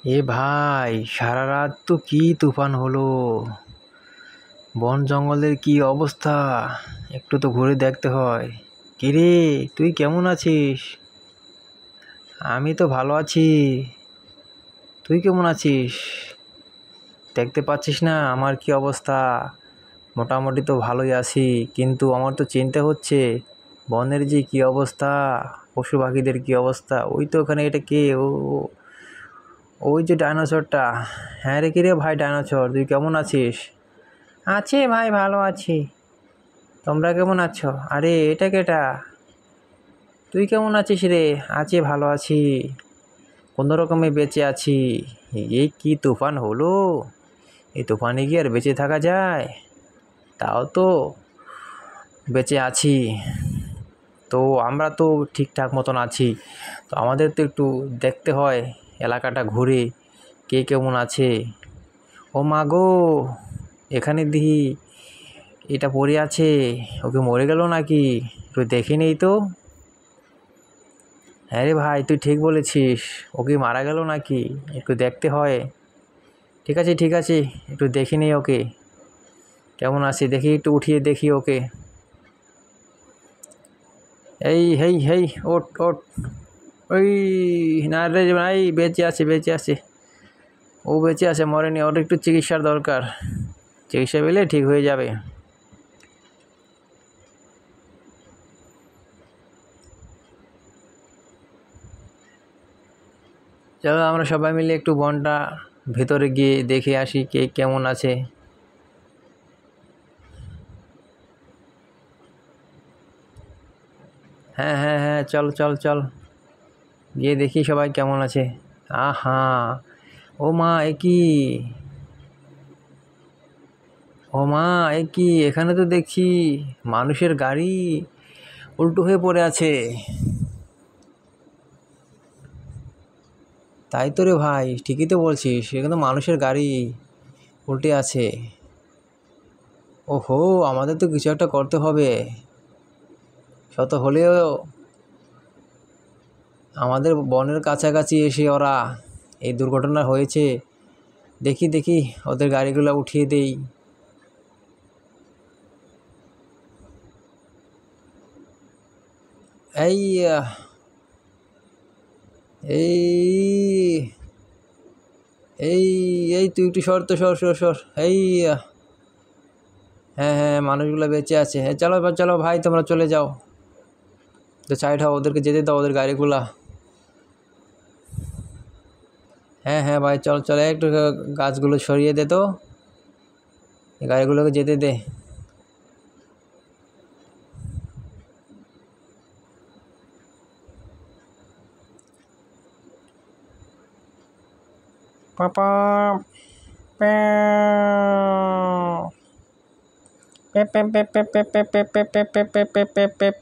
এ ভাই, সারা রাত তো কি তুফান হলো! বন জঙ্গলের কি অবস্থা! একটু তো ঘুরে দেখতে হয়। কিরে, তুই কেমন আছিস? আমি তো ভালো আছি। তুই কেমন আছিস? দেখতে পাচ্ছিস না আমার কি অবস্থা? মোটামুটি তো ভালোই আছি, কিন্তু আমার তো চিন্তা হচ্ছে বনের যে কি অবস্থা, পশু পাখিদের কি অবস্থা। ওই তো ওখানে, এটা কে? ওই যে ডাইনোসরটা। হ্যাঁ রে, কিরে ভাই ডাইনোসর, তুই কেমন আছিস? আছি ভাই, ভালো আছি। তোমরা কেমন আছো? আরে এটা কেটা? তুই কেমন আছিস রে? আছি, ভালো আছি, কোনো রকমে বেঁচে আছি। এই কি তুফান হলো! এই তুফানে কি আর বেঁচে থাকা যায়? তাও তো বেঁচে আছি। তো আমরা তো ঠিকঠাক মতন আছি। তো আমাদের তো একটু দেখতে হয় এলাকাটা ঘুরে, কে কেমন আছে। ও মা গো, এখানে দেখি এটা পড়ে আছে। ওকে মরে গেল নাকি? একটু দেখে নেই তো। হ্যাঁ রে ভাই, তুই ঠিক বলেছিস, ওকে মারা গেল নাকি? একটু দেখতে হয়। ঠিক আছে ঠিক আছে, একটু দেখে নেই ওকে কেমন আছে, দেখি একটু উঠিয়ে দেখি ওকে। এই হেই হেই, ওঠ ওঠ। ওই, না রে ভাই, বেঁচে আছে বেঁচে আছে। ও বেঁচে আছে, মরেনি। ওর একটু চিকিৎসার দরকার, চিকিৎসা পেলে ঠিক হয়ে যাবে। চলো আমরা সবাই মিলে একটু বনটা ভেতরে গিয়ে দেখে আসি কে কেমন আছে। হ্যাঁ হ্যাঁ হ্যাঁ, চল চল চল, গিয়ে দেখি সবাই কেমন আছে। আহা, ও মা এ কি! ও মা এ কি! এখানে তো দেখছি মানুষের গাড়ি উল্টো হয়ে পড়ে আছে। তাই তো রে ভাই, ঠিকই তো বলছিস, এখানে তো মানুষের গাড়ি উল্টে আছে। ওহো, আমাদের তো কিছু একটা করতে হবে। শত হলেও আমাদের বনের কাছাকাছি এসে ওরা এই দুর্ঘটনা হয়েছে। দেখি দেখি, ওদের গাড়িগুলো উঠিয়ে দেই। এই এই এই এই তুই একটু সর তো, সর সর সর। এই হ্যাঁ হ্যাঁ, মানুষগুলো বেঁচে আছে। হ্যাঁ চলো চলো ভাই, তোমরা চলে যাও, তো সাইড হও, ওদেরকে যেতে দাও, ওদের গাড়িগুলা। হ্যাঁ হ্যাঁ ভাই, চল চল, একটু গাছগুলো সরিয়ে দে তো, গাড়িগুলোকে যেতে দে। পাপা, প্যাও, প্যাপ প্যাপ প্যাপ প্যাপ প্যাপ প্যাপ প্যাপ প্যাপ প্যাপ প্যাপ প্যাপ প্যাপ।